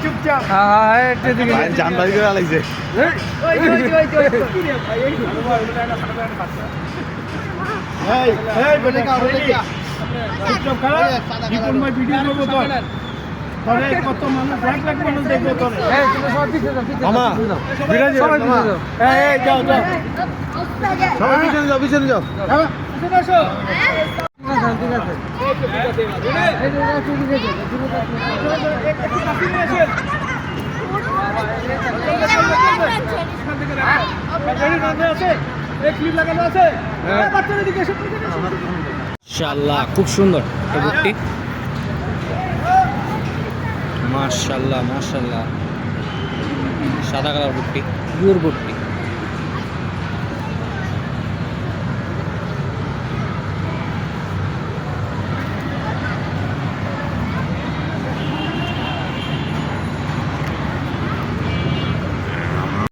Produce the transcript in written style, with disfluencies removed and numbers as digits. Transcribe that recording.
চুপচাপ জানবাজি করে লাগছে কত মানুষ 1 লাখ মানুষ দেখবো তোর পিছনে যাও মাশাআল্লাহ খুব সুন্দর বুটটি মাশাআল্লাহ মাশাআল্লাহ সাদা কালার বুটটি পিওর বুটটি